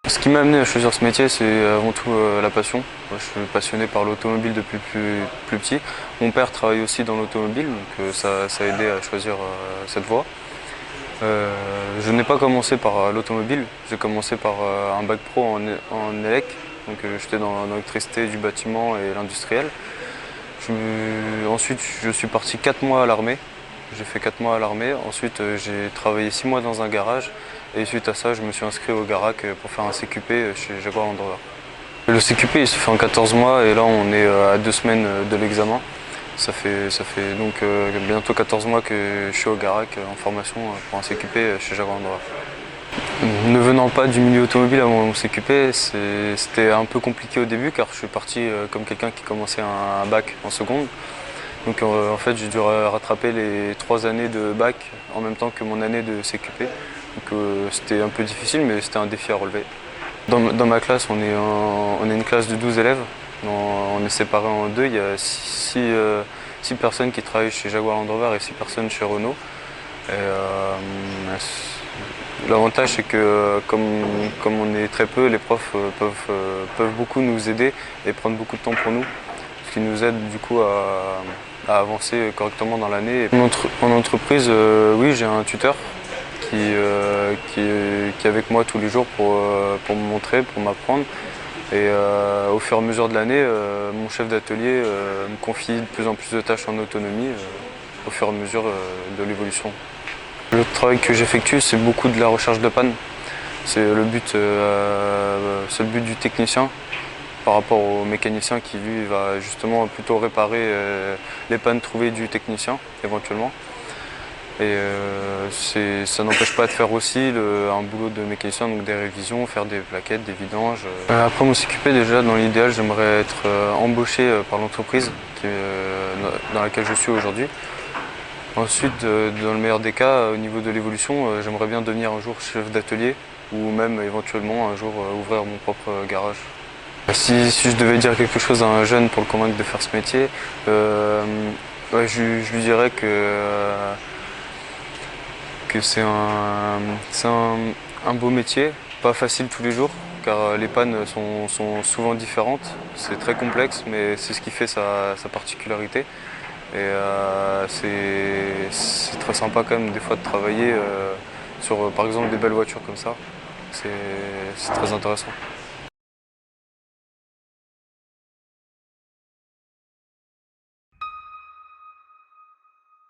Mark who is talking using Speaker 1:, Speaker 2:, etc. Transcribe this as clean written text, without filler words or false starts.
Speaker 1: Ce qui m'a amené à choisir ce métier, c'est avant tout la passion. Moi, je suis passionné par l'automobile depuis plus petit. Mon père travaille aussi dans l'automobile, donc ça a aidé à choisir cette voie. Je n'ai pas commencé par l'automobile, j'ai commencé par un bac pro en élec. Donc j'étais dans l'électricité du bâtiment et l'industriel. Ensuite, je suis parti 4 mois à l'armée. J'ai fait 4 mois à l'armée. Ensuite, j'ai travaillé 6 mois dans un garage. Et suite à ça, je me suis inscrit au Garac pour faire un CQP chez Jaguar Land Rover. Le CQP, il se fait en 14 mois et là, on est à 2 semaines de l'examen. Ça fait donc bientôt 14 mois que je suis au Garac en formation pour un CQP chez Jaguar Land Rover. Ne venant pas du milieu automobile à mon CQP, c'était un peu compliqué au début car je suis parti comme quelqu'un qui commençait un bac en seconde. Donc en fait j'ai dû rattraper les 3 années de bac en même temps que mon année de CQP. Donc c'était un peu difficile mais c'était un défi à relever. Dans ma classe on est une classe de 12 élèves. On est séparés en deux. Il y a 6 personnes qui travaillent chez Jaguar Land Rover et 6 personnes chez Renault. L'avantage c'est que comme on est très peu, les profs peuvent beaucoup nous aider et prendre beaucoup de temps pour nous. Ce qui nous aide du coup à avancer correctement dans l'année. En entreprise, oui, j'ai un tuteur qui est avec moi tous les jours pour me montrer, pour m'apprendre. Et au fur et à mesure de l'année, mon chef d'atelier me confie de plus en plus de tâches en autonomie au fur et à mesure de l'évolution. Le travail que j'effectue, c'est beaucoup de la recherche de panne. C'est le but du technicien par rapport au mécanicien qui lui va justement plutôt réparer les pannes trouvées du technicien éventuellement. Et ça n'empêche pas de faire aussi un boulot de mécanicien, donc des révisions, faire des plaquettes, des vidanges. Après mon CQP, déjà dans l'idéal, j'aimerais être embauché par l'entreprise dans laquelle je suis aujourd'hui. Ensuite, dans le meilleur des cas, au niveau de l'évolution, j'aimerais bien devenir un jour chef d'atelier ou même éventuellement un jour ouvrir mon propre garage. Si je devais dire quelque chose à un jeune pour le convaincre de faire ce métier, ouais, je lui dirais que c'est un beau métier, pas facile tous les jours, car les pannes sont souvent différentes. C'est très complexe, mais c'est ce qui fait sa particularité. Et c'est très sympa quand même des fois de travailler sur par exemple des belles voitures comme ça. C'est très intéressant.